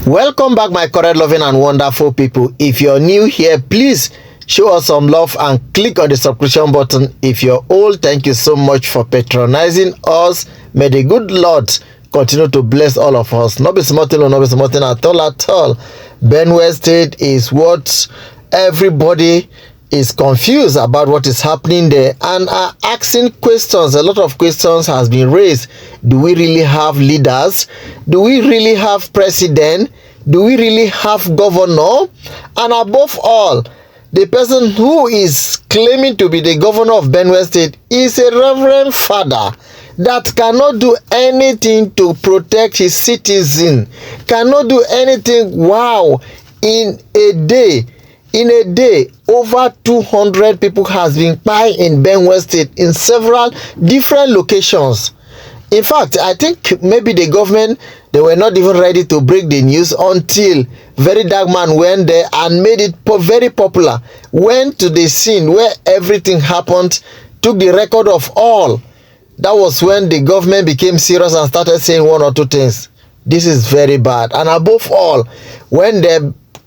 Welcome back, my correct, loving and wonderful people. If you're new here, please show us some love and click on the subscription button. If you're old, thank you so much for patronizing us. May the good Lord continue to bless all of us. Not be smarting or not be smarting at all. Benue State is what everybody is confused about what is happening there and are asking questions. A lot of questions has been raised. Do we really have leaders? Do we really have president? Do we really have governor? And above all, the person who is claiming to be the governor of Benue State is a reverend father that cannot do anything to protect his citizen, cannot do anything. Wow, in a day, over 200 people has been kpai in Benue State in several different locations. In fact, I think maybe the government, they were not even ready to break the news until Verydarkman went there and made it very popular. Went to the scene where everything happened, took the record of all. That was when the government became serious and started saying one or two things. This is very bad. And above all, when they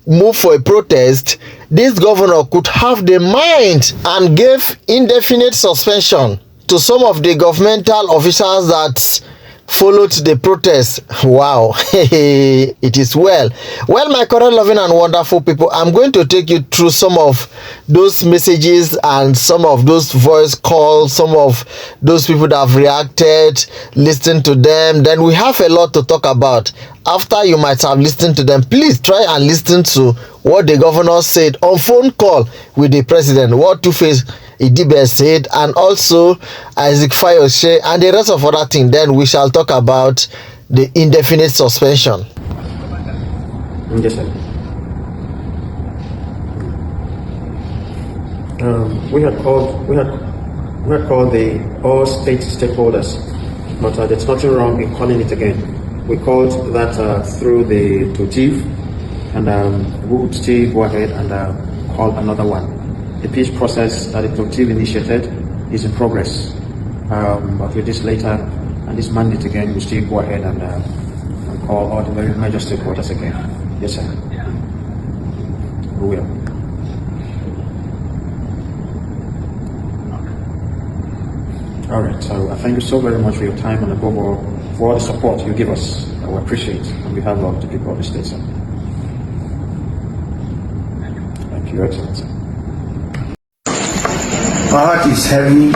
move for a protest, this governor could have the mind and gave indefinite suspension to some of the governmental officials that followed the protest. Wow. It is well, my correct, loving and wonderful people, I'm going to take you through some of those messages and some of those voice calls, some of those people that have reacted, listen to them. Then we have a lot to talk about. After you might have listened to them, please try and listen to what the governor said on phone call with the president, what Two-Face Idibe said, and also Isaac Fayose and the rest of other things. Then we shall talk about the indefinite suspension. Yes, sir. We had called the all state stakeholders, but there's nothing wrong in calling it again. We called that through the chief, and we would still go ahead and call another one. The peace process that the chief initiated is in progress, but with this later and this mandate again, we still go ahead and call all the very major stakeholders again. Yes, sir. We will. All right. So I thank you so very much for your time and above all for all the support you give us. We appreciate on behalf of the people of the state, sir. Thank you, Excellency. My heart is heavy,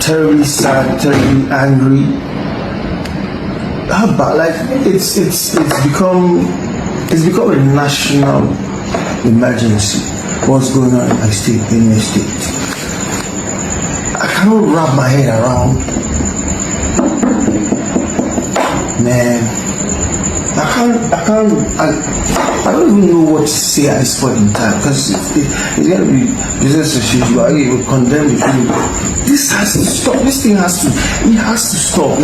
terribly sad, terribly angry. But like it's become a national emergency. What's going on in my state, Benue State? I cannot wrap my head around. Man, I don't even know what to say at this point in time, because it's gonna be business as usual. I will condemn the people. This has to stop. This thing has to stop.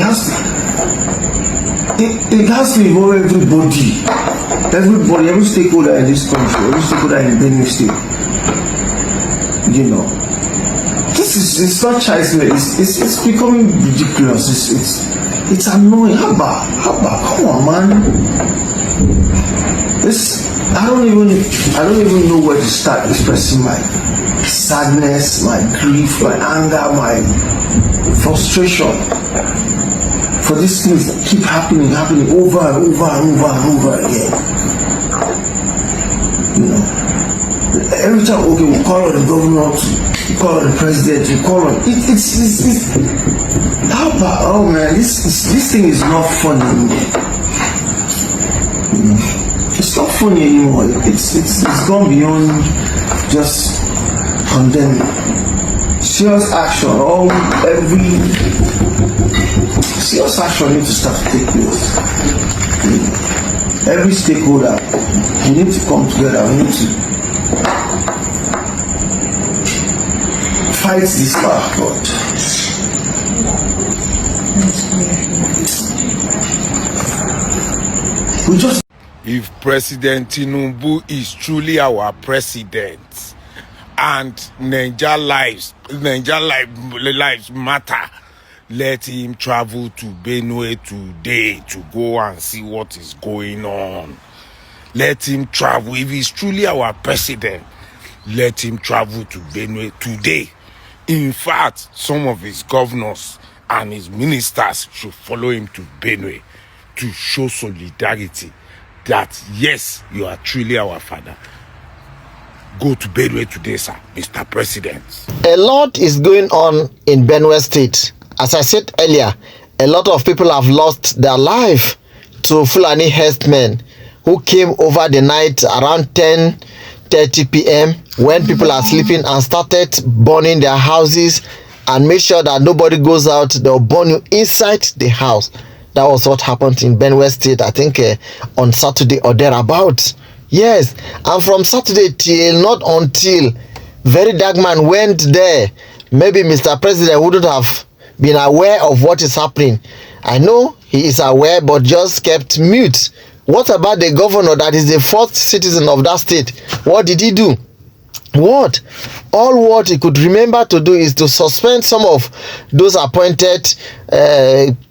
It has to involve everybody, every stakeholder in this country, every stakeholder in Benue State. You know, it's not child's play. It's becoming ridiculous. It's annoying. Haba, come on, man. I don't even know where to start expressing my sadness, my grief, my anger, my frustration for these things that keep happening over and over again. You know, every time we call on the governor, we call on the president, we call on it's how about, oh man, this thing is not funny anymore. You know, it's not funny anymore. It's gone beyond just condemning. Serious action, serious action needs to start to take place. You know, every stakeholder, we need to come together. We need to fight this backward. If President Tinubu is truly our president and Niger lives matter, let him travel to Benue today to go and see what is going on. Let him travel. If he's truly our president, let him travel to Benue today. In fact, some of his governors and his ministers should follow him to Benue to show solidarity that, yes, you are truly our father. Go to Benue today, sir, Mr. President. A lot is going on in Benue State. As I said earlier, a lot of people have lost their life to Fulani herdsmen who came over the night around 10:30 p.m. when people are sleeping and started burning their houses and made sure that nobody goes out. They'll burn you inside the house. That was what happened in Benue State, I think on Saturday or thereabouts. Yes, and from Saturday till not until Verydarkman went there, maybe Mr. President wouldn't have been aware of what is happening. I know he is aware, but just kept mute. What about the governor that is the first citizen of that state? What did he do? What? All what he could remember to do is to suspend some of those appointed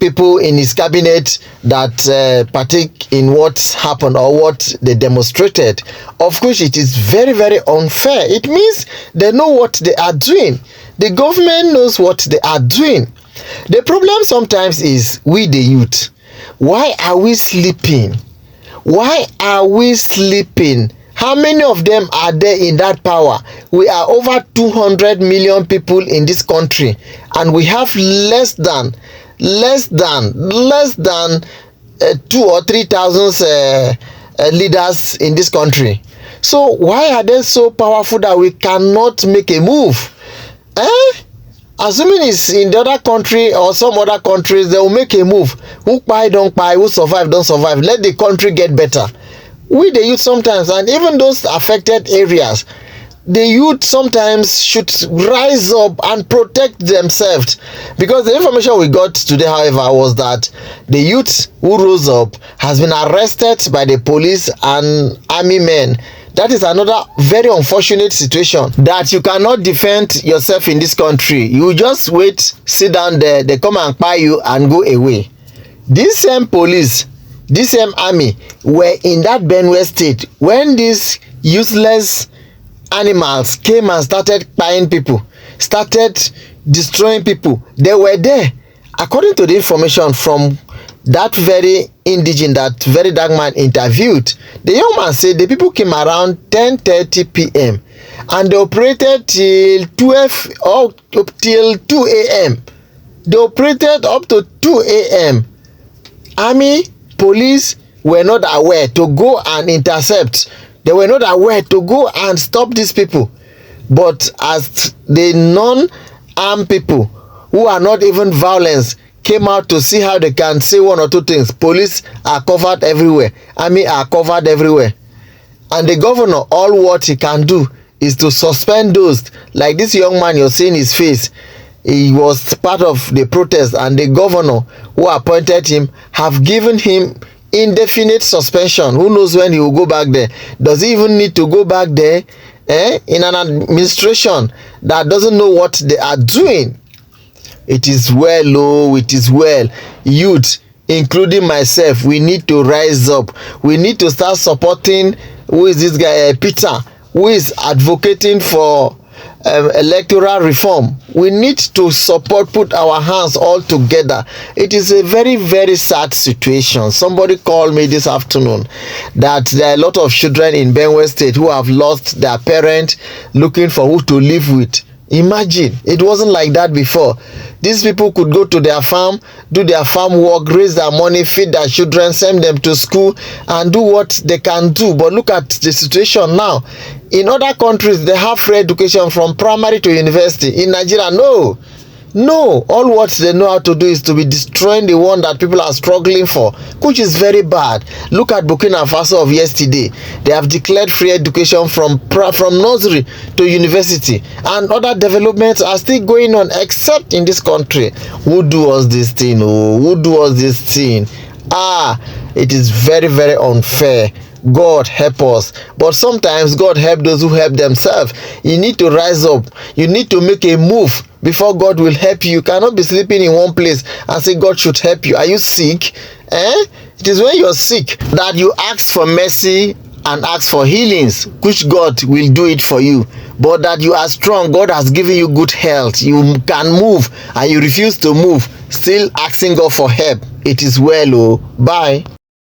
people in his cabinet that partake in what happened or what they demonstrated. Of course, it is very, very unfair. It means they know what they are doing. The government knows what they are doing. The problem sometimes is we the youth. Why are we sleeping? Why are we sleeping? How many of them are there in that power? We are over 200 million people in this country, and we have less than 2 or 3,000 leaders in this country. So why are they so powerful that we cannot make a move? Assuming it's in the other country or some other countries, they will make a move. Who kpai don't kpai, who survive don't survive. Let the country get better. We the youth sometimes, and even those affected areas, the youth sometimes should rise up and protect themselves. Because the information we got today, however, was that the youth who rose up has been arrested by the police and army men. That is another very unfortunate situation, that you cannot defend yourself in this country. You just wait, sit down there, they come and kpai you and go away. This same police, this same army were in that Benue State when these useless animals came and started kpaiing people, started destroying people. They were there. According to the information from that very indigene that Verydarkman interviewed, the young man said the people came around 10:30 p.m. and they operated till 12 or till 2 a.m. They operated up to 2 a.m. Army, police were not aware to go and intercept. They were not aware to go and stop these people. But as the non-armed people who are not even violence came out to see how they can say one or two things, police are covered everywhere, army are covered everywhere. And the governor, all what he can do is to suspend those. Like this young man, you're seeing his face. He was part of the protest, and the governor who appointed him have given him indefinite suspension. Who knows when he will go back there? Does he even need to go back there in an administration that doesn't know what they are doing? It is well, oh, it is well. Youth, including myself, we need to rise up. We need to start supporting, who is this guy, Peter, who is advocating for electoral reform. We need to support, put our hands all together. It is a very, very sad situation. Somebody called me this afternoon that there are a lot of children in Benue State who have lost their parent, looking for who to live with. Imagine, it wasn't like that before. These people could go to their farm, do their farm work, raise their money, feed their children, send them to school, and do what they can do. But look at the situation now. In other countries, they have free education from primary to university. In Nigeria, no. No, all what they know how to do is to be destroying the one that people are struggling for, which is very bad. Look at Burkina Faso of yesterday. They have declared free education from nursery to university, and other developments are still going on, except in this country. Who do us this thing? Oh, who do us this thing? It is very, very unfair. God help us. But sometimes God help those who help themselves. You need to rise up. You need to make a move before God will help you. You cannot be sleeping in one place and say God should help you. Are you sick? It is when you're sick that you ask for mercy and ask for healings, which God will do it for you. But that you are strong, God has given you good health, you can move, and you refuse to move, still asking God for help. It is well. Oh, bye.